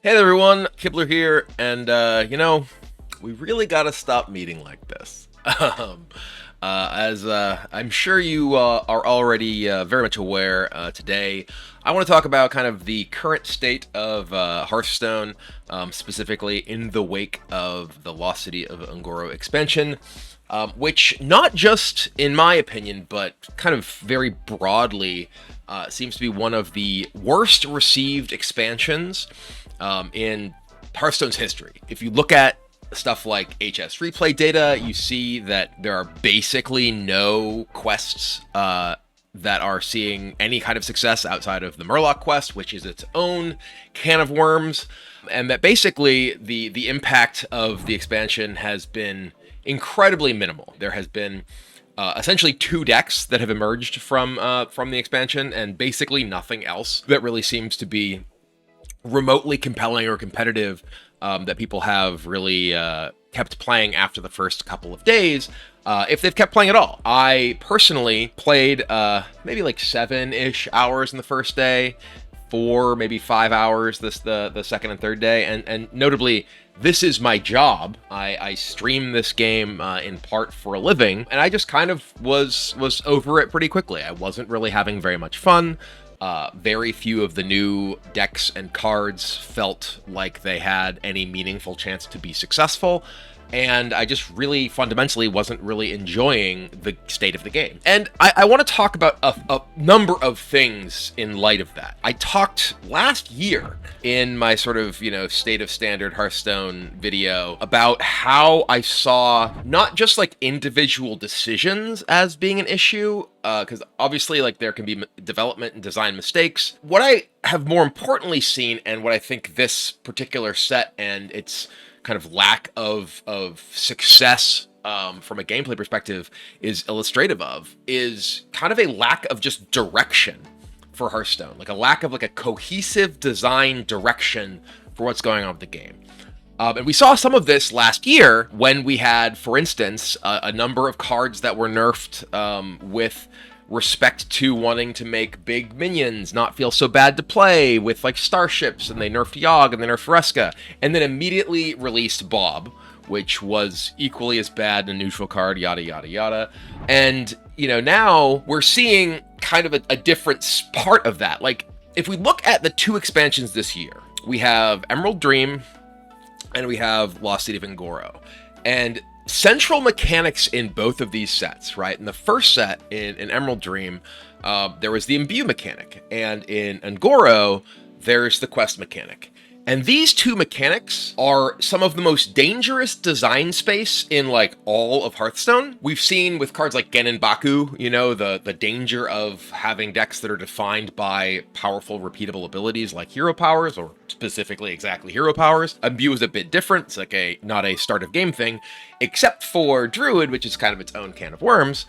Hey there, everyone, Kibler here, and we really gotta stop meeting like this. um, as I'm sure you are already very much aware, today I want to talk about kind of the current state of Hearthstone, specifically in the wake of the Lost City of UnGoro expansion. Which, not just in my opinion, but kind of very broadly, seems to be one of the worst received expansions in Hearthstone's history. If you look at stuff like HS replay data, you see that there are basically no quests that are seeing any kind of success outside of the Murloc quest, which is its own can of worms, and that basically the impact of the expansion has been incredibly minimal. There has been essentially two decks that have emerged from the expansion, and basically nothing else that really seems to be remotely compelling or competitive that people have really kept playing after the first couple of days, if they've kept playing at all. I personally played maybe like 7-ish hours in the first day, 4, maybe 5 hours the second and third day, and notably, this is my job. I stream this game in part for a living, and I just kind of was over it pretty quickly. I wasn't really having very much fun. Very few of the new decks and cards felt like they had any meaningful chance to be successful, and I just really fundamentally wasn't really enjoying the state of the game. And I want to talk about a number of things in light of that. I talked last year in my sort of, state of standard Hearthstone video about how I saw not just like individual decisions as being an issue, because obviously like there can be development and design mistakes. What I have more importantly seen, and what I think this particular set and its kind of lack of success from a gameplay perspective is illustrative of, is kind of a lack of just direction for Hearthstone, like a lack of like a cohesive design direction for what's going on with the game. And we saw some of this last year when we had, for instance, a number of cards that were nerfed with respect to wanting to make big minions not feel so bad to play, with like starships, and they nerfed Yogg and they nerfed Reska, and then immediately released Bob, which was equally as bad, a neutral card, yada yada yada. And now we're seeing kind of a different part of that. Like, if we look at the two expansions this year, we have Emerald Dream and we have Lost City of UnGoro, and central mechanics in both of these sets, right? In the first set, in Emerald Dream, there was the Imbu mechanic, and in UnGoro, there's the quest mechanic. And these two mechanics are some of the most dangerous design space in like all of Hearthstone. We've seen with cards like Gen and Baku, the danger of having decks that are defined by powerful, repeatable abilities like hero powers, or specifically exactly hero powers. Imbu is a bit different. It's like not a start of game thing, except for Druid, which is kind of its own can of worms.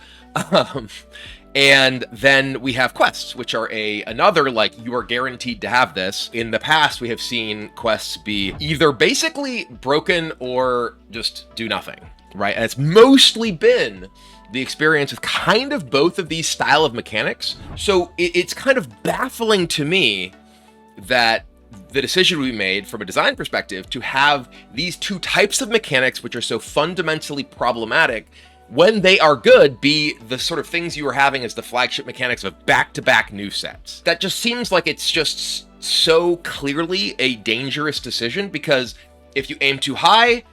And then we have quests, which are another, like, you are guaranteed to have this. In the past, we have seen quests be either basically broken or just do nothing, right? And it's mostly been the experience with kind of both of these style of mechanics. So it's kind of baffling to me that the decision we made from a design perspective to have these two types of mechanics, which are so fundamentally problematic, when they are good, be the sort of things you are having as the flagship mechanics of back-to-back new sets. That just seems like it's just so clearly a dangerous decision, because if you aim too high,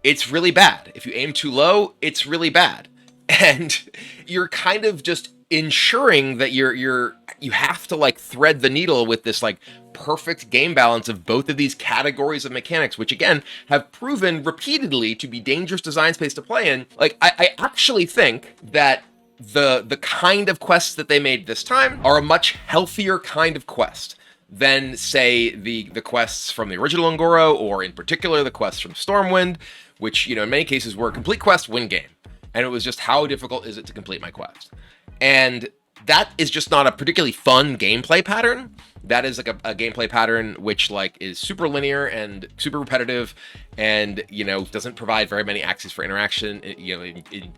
it's really bad. If you aim too low, it's really bad. And you're kind of just ensuring that you have to like thread the needle with this like perfect game balance of both of these categories of mechanics, which again have proven repeatedly to be dangerous design space to play in. Like, I actually think that the kind of quests that they made this time are a much healthier kind of quest than, say, the quests from the original UnGoro, or in particular the quests from Stormwind, which, in many cases were a complete quest, win game. And it was just, how difficult is it to complete my quest? And that is just not a particularly fun gameplay pattern. That is like a gameplay pattern which like is super linear and super repetitive, and doesn't provide very many axes for interaction.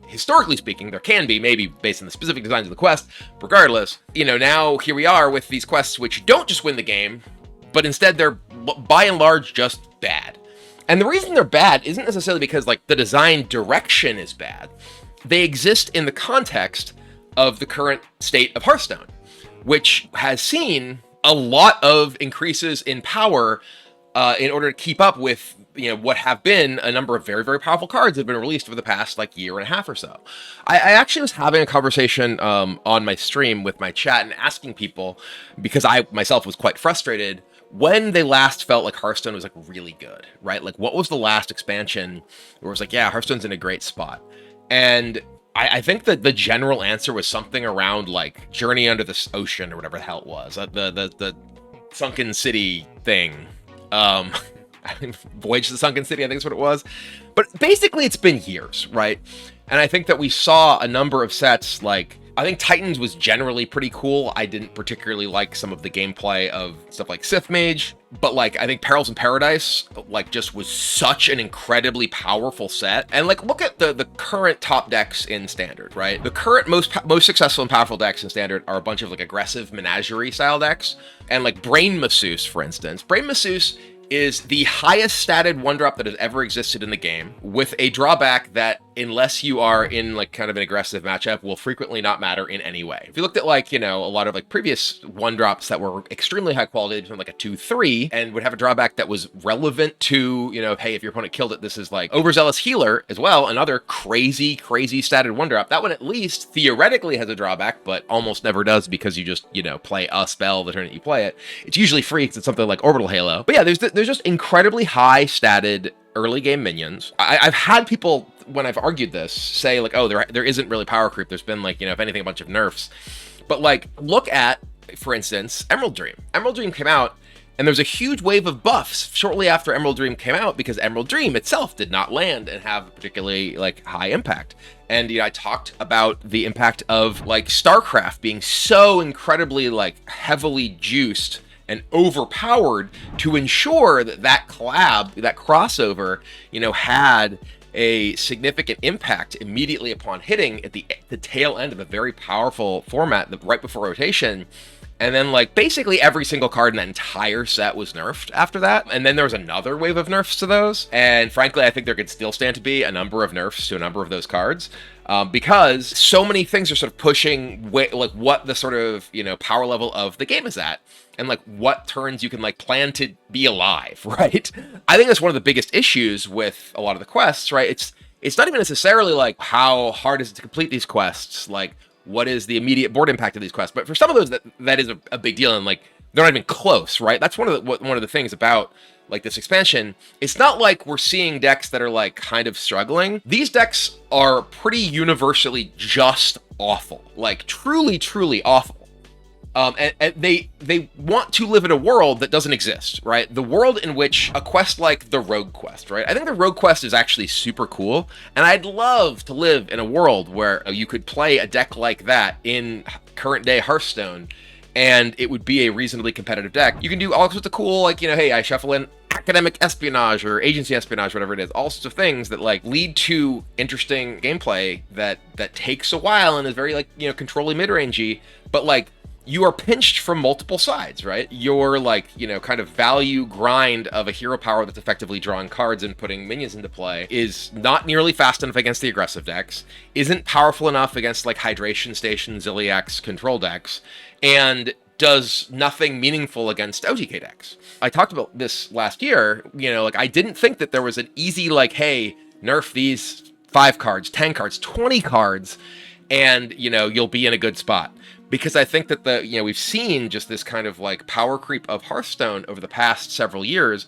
Historically speaking, there can be, maybe based on the specific designs of the quest. Regardless, now here we are with these quests which don't just win the game, but instead they're by and large just bad. And the reason they're bad isn't necessarily because like the design direction is bad. They exist in the context of the current state of Hearthstone, which has seen a lot of increases in power in order to keep up with what have been a number of very, very powerful cards that have been released over the past like year and a half or so. I actually was having a conversation on my stream with my chat and asking people, because I myself was quite frustrated, when they last felt like Hearthstone was like really good, right? Like what was the last expansion where it was like, yeah, Hearthstone's in a great spot? And I think that the general answer was something around like Journey Under the Ocean or whatever the hell it was, the Sunken City thing. Voyage to the Sunken City, I think is what it was. But basically it's been years, right? And I think that we saw a number of sets like, I think Titans was generally pretty cool. I didn't particularly like some of the gameplay of stuff like Sith Mage, but like I think Perils in Paradise like just was such an incredibly powerful set. And like look at the current top decks in Standard, right? The current most successful and powerful decks in Standard are a bunch of like aggressive menagerie style decks. And like Brain Masseuse, for instance. Brain Masseuse is the highest statted 1-drop that has ever existed in the game, with a drawback that, unless you are in like kind of an aggressive matchup, will frequently not matter in any way. If you looked at like, a lot of like previous 1-drops that were extremely high quality, like a 2/3, and would have a drawback that was relevant to, hey, if your opponent killed it, this is like Overzealous Healer as well, another crazy, crazy statted 1-drop. That one at least theoretically has a drawback, but almost never does because you just, play a spell the turn that you play it. It's usually free because it's something like Orbital Halo. But yeah, there's just incredibly high statted early game minions. I've had people, when I've argued this, say like, oh, there isn't really power creep. There's been like, if anything, a bunch of nerfs. But like, look at, for instance, Emerald Dream. Emerald Dream came out, and there was a huge wave of buffs shortly after Emerald Dream came out because Emerald Dream itself did not land and have particularly like high impact. And I talked about the impact of like StarCraft being so incredibly like heavily juiced and overpowered to ensure that collab, that crossover, had a significant impact immediately upon hitting at the tail end of a very powerful format right before rotation. And then like basically every single card in that entire set was nerfed after that. And then there was another wave of nerfs to those. And frankly, I think there could still stand to be a number of nerfs to a number of those cards. Because so many things are sort of pushing like what the sort of, power level of the game is at. And like what turns you can like plan to be alive, right? I think that's one of the biggest issues with a lot of the quests, right? It's not even necessarily like how hard is it to complete these quests, like what is the immediate board impact of these quests. But for some of those, that is a big deal, and like they're not even close, right? That's one of the things about like this expansion. It's not like we're seeing decks that are like kind of struggling. These decks are pretty universally just awful, like truly, truly awful. And they want to live in a world that doesn't exist, right? The world in which a quest like the Rogue Quest, right? I think the Rogue Quest is actually super cool, and I'd love to live in a world where you could play a deck like that in current day Hearthstone, and it would be a reasonably competitive deck. You can do all sorts of cool, like, hey, I shuffle in academic espionage or agency espionage, whatever it is, all sorts of things that like lead to interesting gameplay that takes a while and is very like, controlly mid-rangey, but like, you are pinched from multiple sides, right? Your like, kind of value grind of a hero power that's effectively drawing cards and putting minions into play is not nearly fast enough against the aggressive decks, isn't powerful enough against like Hydration Station, Ziliax control decks, and does nothing meaningful against OTK decks. I talked about this last year, like I didn't think that there was an easy like, hey, nerf these 5 cards, 10 cards, 20 cards, and you'll be in a good spot. Because I think that we've seen just this kind of like power creep of Hearthstone over the past several years,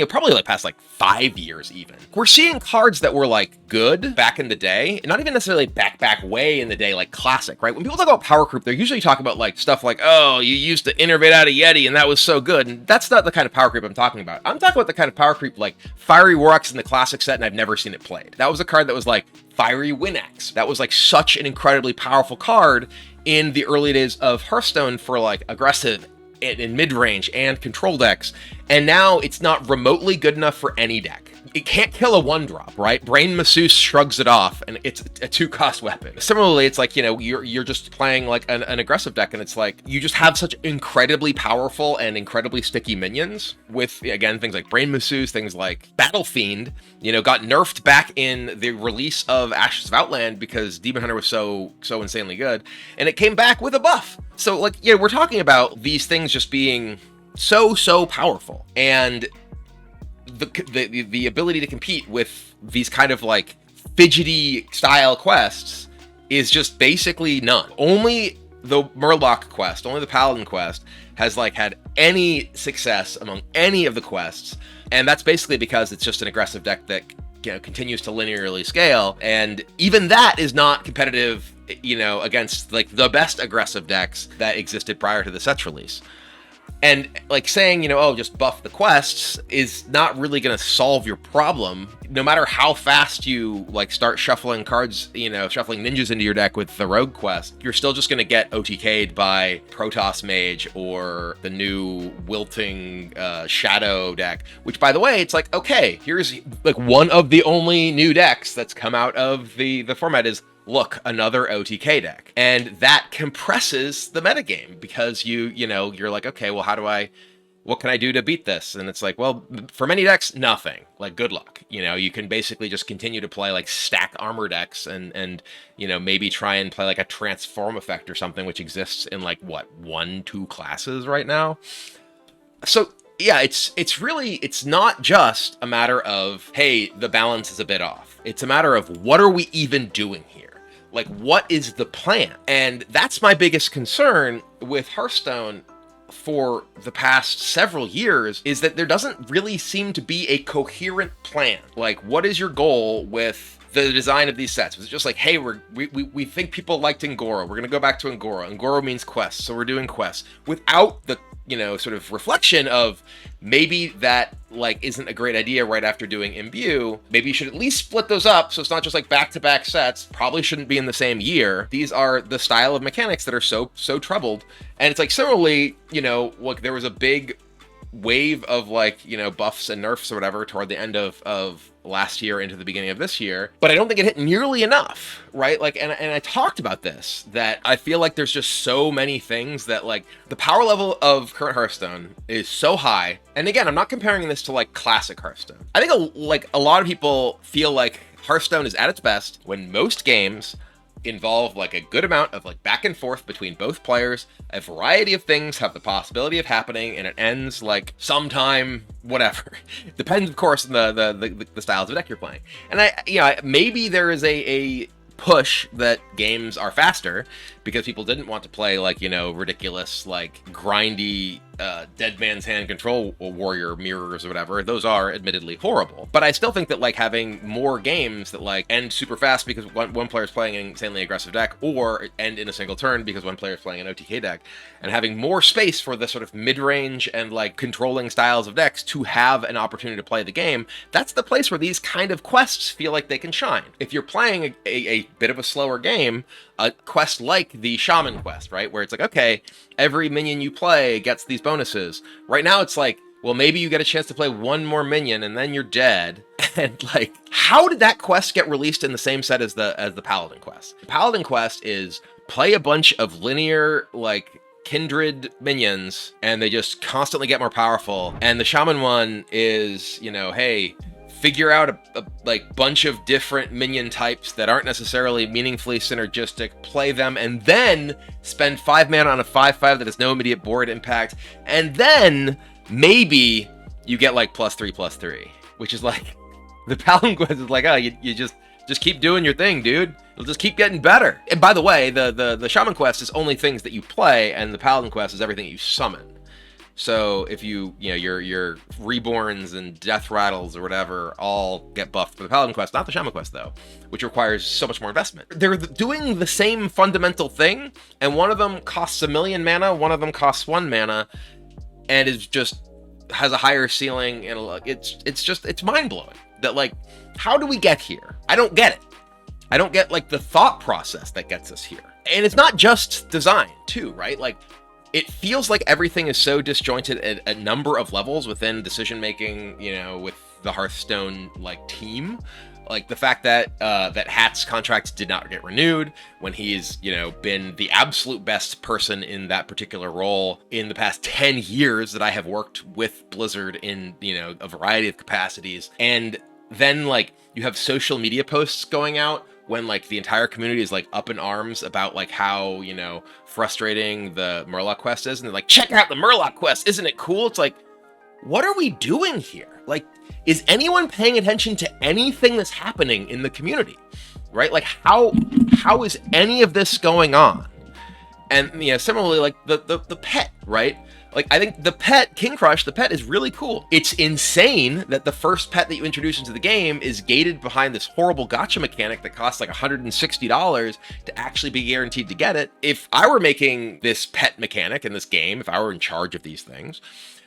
probably like past like 5 years even. We're seeing cards that were like good back in the day, and not even necessarily back way in the day, like classic, right? When people talk about power creep, they're usually talking about like stuff like, oh, you used to innervate out a Yeti and that was so good. And that's not the kind of power creep I'm talking about. I'm talking about the kind of power creep like Fiery Warx in the classic set, and I've never seen it played. That was a card that was like Fiery Winax. That was like such an incredibly powerful card in the early days of Hearthstone for like aggressive and mid-range and control decks, and now it's not remotely good enough for any deck. it can't kill a 1-drop, right? Brain Masseuse shrugs it off, and it's a 2-cost weapon. Similarly, it's like, you're just playing like an aggressive deck, and it's like you just have such incredibly powerful and incredibly sticky minions with, again, things like Brain Masseuse, things like Battle Fiend, got nerfed back in the release of Ashes of Outland because Demon Hunter was so insanely good, and it came back with a buff. So like, we're talking about these things just being so powerful, and the ability to compete with these kind of like fidgety style quests is just basically none. Only the Murloc quest, only the Paladin quest has like had any success among any of the quests, and that's basically because it's just an aggressive deck that continues to linearly scale, and even that is not competitive against like the best aggressive decks that existed prior to the set's release. And like saying, just buff the quests is not really going to solve your problem. No matter how fast you like start shuffling cards, shuffling ninjas into your deck with the rogue quest, you're still just going to get OTK'd by Protoss Mage or the new Wilting Shadow deck, which by the way, it's like, okay, here's like one of the only new decks that's come out of the format is, look, another OTK deck. And that compresses the metagame because you're like, okay, well, what can I do to beat this? And it's like, well, for many decks, nothing. Like, good luck. You can basically just continue to play like stack armor decks and maybe try and play like a transform effect or something, which exists in like, 1-2 classes right now. So yeah, it's not just a matter of, hey, the balance is a bit off. It's a matter of what are we even doing here? Like, what is the plan? And that's my biggest concern with Hearthstone for the past several years, is that there doesn't really seem to be a coherent plan. Like, what is your goal with the design of these sets? Was it just like, hey, we think people liked UnGoro, we're gonna go back to UnGoro. UnGoro means quests, so we're doing quests, without the sort of reflection of maybe that like isn't a great idea right after doing Imbu. Maybe you should at least split those up so it's not just like back-to-back sets. Probably shouldn't be in the same year. These are the style of mechanics that are so troubled. And it's like, similarly, like there was a big wave of like, buffs and nerfs or whatever toward the end of last year into the beginning of this year, but I don't think it hit nearly enough, right? Like, and I talked about this, that I feel like there's just so many things that like the power level of current Hearthstone is so high. And again, I'm not comparing this to like classic Hearthstone. I think a lot of people feel like Hearthstone is at its best when most games involve like a good amount of like back and forth between both players. A variety of things have the possibility of happening, and it ends like sometime, whatever. Depends, of course, on the styles of deck you're playing. And maybe there is a push that games are faster because people didn't want to play like ridiculous like grindy dead man's hand control warrior mirrors or whatever. Those are admittedly horrible, but I still think that like having more games that like end super fast because one player is playing an insanely aggressive deck, or end in a single turn because one player is playing an OTK deck, and having more space for the sort of mid-range and like controlling styles of decks to have an opportunity to play the game, that's the place where these kind of quests feel like they can shine. If you're playing a bit of a slower game, a quest like the Shaman quest, right, where it's like, okay, every minion you play gets these bonuses. Right now it's like, well, maybe you get a chance to play one more minion and then you're dead. And like, how did that quest get released in the same set as the Paladin quest? The Paladin quest is play a bunch of linear like kindred minions and they just constantly get more powerful. And the Shaman one is, hey, figure out a like bunch of different minion types that aren't necessarily meaningfully synergistic, play them, and then spend 5 mana on a 5/5 that has no immediate board impact, and then maybe you get like +3/+3, which is like the Paladin quest is like, oh, you just keep doing your thing, dude. It'll just keep getting better. And by the way, the Shaman quest is only things that you play, and the Paladin quest is everything you summon. So if your Reborns and Death Rattles or whatever all get buffed for the Paladin quest, not the Shaman quest though, which requires so much more investment. They're doing the same fundamental thing, and one of them costs 1 million mana, one of them costs 1 mana, and is just has a higher ceiling, and it's mind-blowing that like, how do we get here? I don't get it. I don't get like the thought process that gets us here. And it's not just design too, right? Like, it feels like everything is so disjointed at a number of levels within decision making, with the Hearthstone like team. Like the fact that that Hat's contract did not get renewed when he's, you know, been the absolute best person in that particular role in the past 10 years that I have worked with Blizzard in, you know, a variety of capacities. And then like you have social media posts going out when like the entire community is like up in arms about like how, you know, frustrating the Murloc quest is. And they're like, check out the Murloc quest. Isn't it cool? It's like, what are we doing here? Like, is anyone paying attention to anything that's happening in the community, right? Like, how is any of this going on? And, you know, similarly, like, the pet, right? Like, I think the pet, King Crush, the pet is really cool. It's insane that the first pet that you introduce into the game is gated behind this horrible gacha mechanic that costs like $160 to actually be guaranteed to get it. If I were making this pet mechanic in this game, if I were in charge of these things,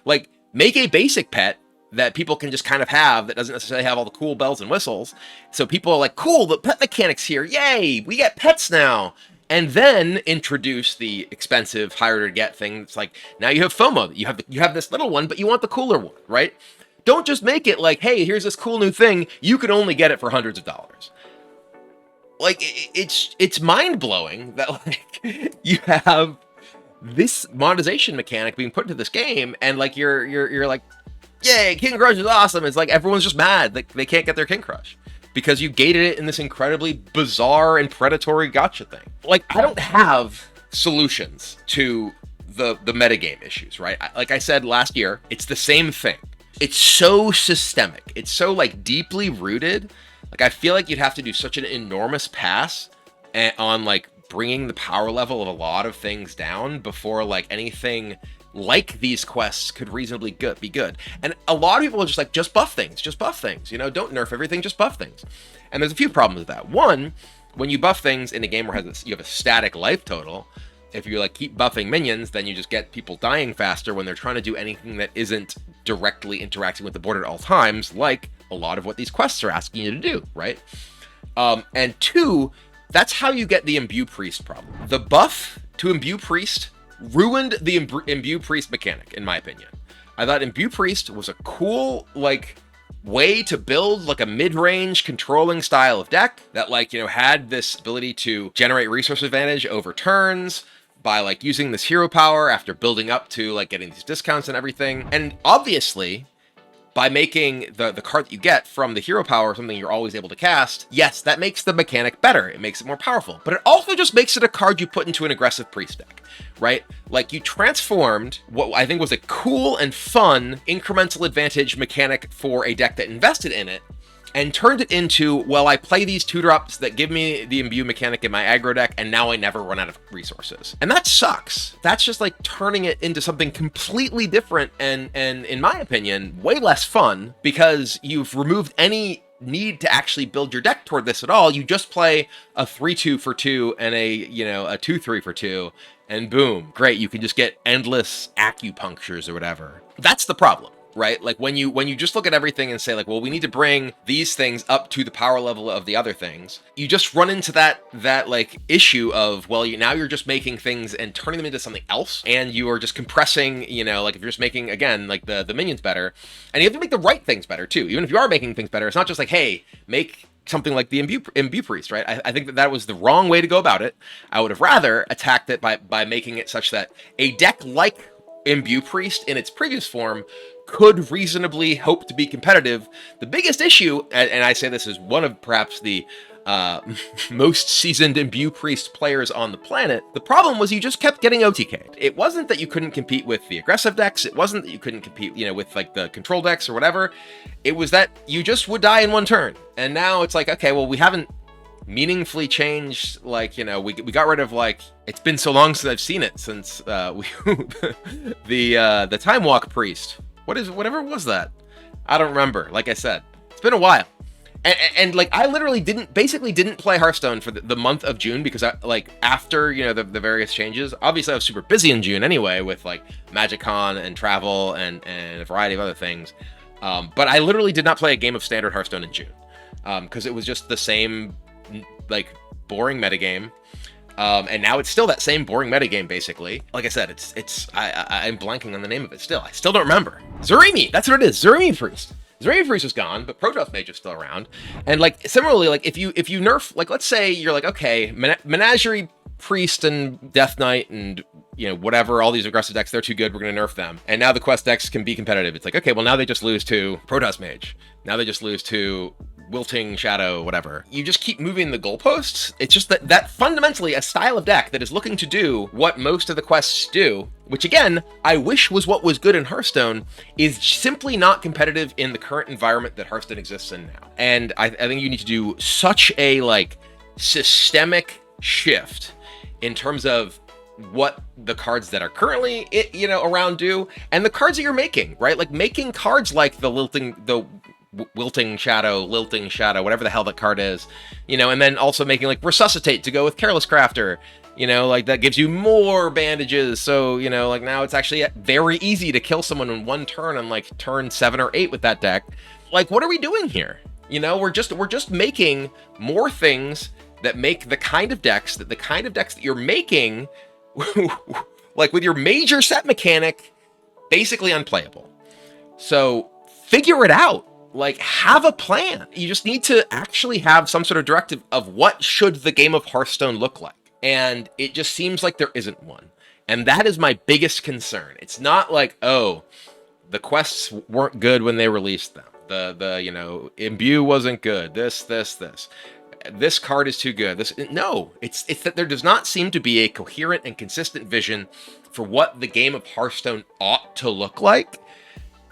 like, make a basic pet that people can just kind of have that doesn't necessarily have all the cool bells and whistles. So people are like, cool, the pet mechanic's here. Yay, we get pets now. And then introduce the expensive, harder to get thing. It's like, now you have FOMO. You have this little one, but you want the cooler one, right? Don't just make it like, hey, here's this cool new thing. You can only get it for hundreds of dollars. Like, it's mind-blowing that, like, you have this monetization mechanic being put into this game, and like you're like, yay, King Crush is awesome. It's like everyone's just mad that they can't get their King Crush because you gated it in this incredibly bizarre and predatory gacha thing. Like, I don't have solutions to the metagame issues, right? Like I said last year, it's the same thing. It's so systemic. It's so like deeply rooted. Like, I feel like you'd have to do such an enormous pass on like bringing the power level of a lot of things down before like anything like these quests could reasonably be good. And a lot of people are just like, just buff things, you know, don't nerf everything, just buff things. And there's a few problems with that. One, when you buff things in a game where you have a static life total, if you like keep buffing minions, then you just get people dying faster when they're trying to do anything that isn't directly interacting with the board at all times, like a lot of what these quests are asking you to do, right? And two, that's how you get the Imbu Priest problem. The buff to Imbu Priest ruined the Imbu Priest mechanic, in my opinion. I thought Imbu Priest was a cool, like, way to build, like, a mid-range controlling style of deck that, like, you know, had this ability to generate resource advantage over turns by, like, using this hero power after building up to, like, getting these discounts and everything. And obviously, by making the card that you get from the hero power something you're always able to cast, yes, that makes the mechanic better. It makes it more powerful. But it also just makes it a card you put into an aggressive priest deck, right? Like, you transformed what I think was a cool and fun incremental advantage mechanic for a deck that invested in it and turned it into, well, I play these 2-drops that give me the Imbu mechanic in my aggro deck, and now I never run out of resources. And that sucks. That's just like turning it into something completely different and in my opinion, way less fun, because you've removed any need to actually build your deck toward this at all. You just play a 3-2 for 2 and a, you know, a 2-3 for 2, and boom, great, you can just get endless acupunctures or whatever. That's the problem. Right? Like, when you just look at everything and say, like, well, we need to bring these things up to the power level of the other things, you just run into that like issue of, well, now you're just making things and turning them into something else, and you are just compressing, you know, like, if you're just making, again, like the minions better, and you have to make the right things better too. Even if you are making things better, it's not just like, hey, make something like the Imbu Priest, right? I think that was the wrong way to go about it. I would have rather attacked it by making it such that a deck like Imbu Priest in its previous form could reasonably hope to be competitive. The biggest issue, and I say this as one of perhaps the most seasoned Imbu Priest players on the planet, the problem was you just kept getting OTK'd. It wasn't that you couldn't compete with the aggressive decks, it wasn't that you couldn't compete, you know, with like the control decks or whatever, it was that you just would die in one turn. And now it's like, okay, well, we haven't meaningfully changed, like, you know, we got rid of, like, it's been so long since I've seen it, since the Time Walk Priest. Whatever was that? I don't remember. Like I said, it's been a while. And like, I literally didn't play Hearthstone for the month of June because after, you know, the various changes, obviously I was super busy in June anyway with like MagicCon and travel and a variety of other things. But I literally did not play a game of standard Hearthstone in June because it was just the same, like, boring metagame. And now it's still that same boring metagame, basically. Like I said, I'm blanking on the name of it still. I still don't remember. Zurimi! That's what it is. Zurimi Priest. Zerafi Priest is gone, but Protoss Mage is still around. And like similarly, like if you nerf, like let's say you're like, okay, Menagerie Priest and Death Knight and whatever, all these aggressive decks, they're too good, we're gonna nerf them. And now the quest decks can be competitive. It's like, okay, well now they just lose to Protoss Mage. Now they just lose to Wilting Shadow, whatever. You just keep moving the goalposts. It's just that fundamentally a style of deck that is looking to do what most of the quests do, which again, I wish was what was good in Hearthstone, is simply not competitive in the current environment that Hearthstone exists in now. And I think you need to do such a like systemic shift in terms of what the cards that are currently around do, and the cards that you're making, right? Like making cards like the Wilting Shadow, whatever the hell that card is, and then also making like Resuscitate to go with Careless Crafter, like that gives you more bandages. So, like now it's actually very easy to kill someone in one turn on like turn 7 or 8 with that deck. Like, what are we doing here? We're just making more things that make the kind of decks that you're making like with your major set mechanic basically unplayable. So figure it out. Like, have a plan. You just need to actually have some sort of directive of what should the game of Hearthstone look like. And it just seems like there isn't one. And that is my biggest concern. It's not like, oh, the quests weren't good when they released them. The Imbu wasn't good. This card is too good. No, it's that there does not seem to be a coherent and consistent vision for what the game of Hearthstone ought to look like.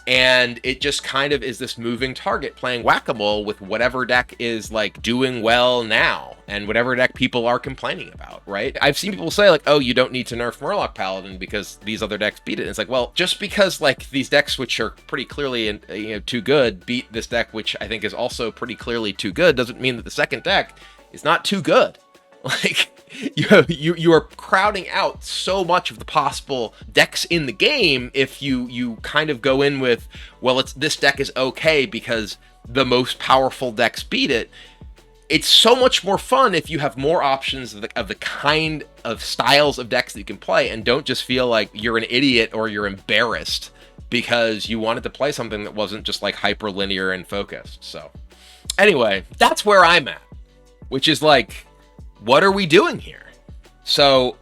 And it just kind of is this moving target playing whack-a-mole with whatever deck is like doing well now and whatever deck people are complaining about, right? I've seen people say like, oh, you don't need to nerf Murloc Paladin because these other decks beat it. And it's like, well, just because like these decks, which are pretty clearly too good, beat this deck, which I think is also pretty clearly too good, doesn't mean that the second deck is not too good. Like, you are crowding out so much of the possible decks in the game if you kind of go in with, well, this deck is okay because the most powerful decks beat it. It's so much more fun if you have more options of the kind of styles of decks that you can play and don't just feel like you're an idiot or you're embarrassed because you wanted to play something that wasn't just like hyper linear and focused. So anyway, that's where I'm at, which is like, what are we doing here? So,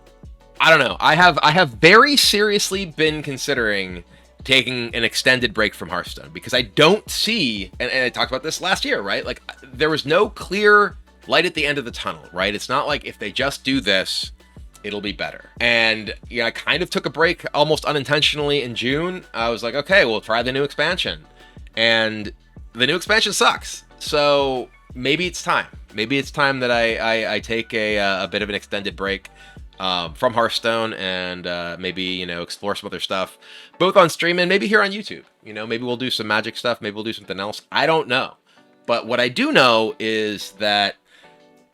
I don't know. I have very seriously been considering taking an extended break from Hearthstone because I don't see, and I talked about this last year, right? Like, there was no clear light at the end of the tunnel, right? It's not like if they just do this, it'll be better. And I kind of took a break almost unintentionally in June. I was like, okay, we'll try the new expansion. And the new expansion sucks. So maybe it's time. Maybe it's time that I take a bit of an extended break from Hearthstone and maybe, explore some other stuff, both on stream and maybe here on YouTube. Maybe we'll do some Magic stuff. Maybe we'll do something else. I don't know. But what I do know is that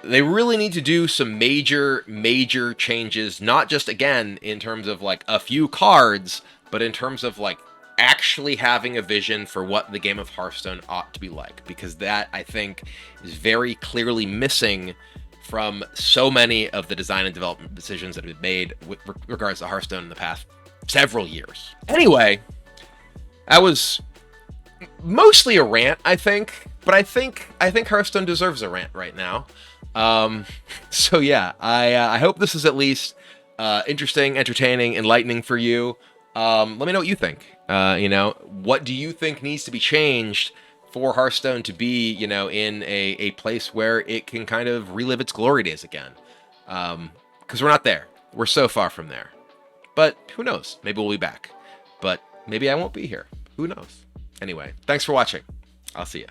they really need to do some major changes, not just, again, in terms of like a few cards, but in terms of like actually having a vision for what the game of Hearthstone ought to be like, because that, I think, is very clearly missing from so many of the design and development decisions that have been made with regards to Hearthstone in the past several years. Anyway, that was mostly a rant, I think, but I think Hearthstone deserves a rant right now. So yeah, I hope this is at least interesting, entertaining, enlightening for you. Let me know what you think. What do you think needs to be changed for Hearthstone to be, in a place where it can kind of relive its glory days again? Because we're not there. We're so far from there. But who knows? Maybe we'll be back. But maybe I won't be here. Who knows? Anyway, thanks for watching. I'll see ya.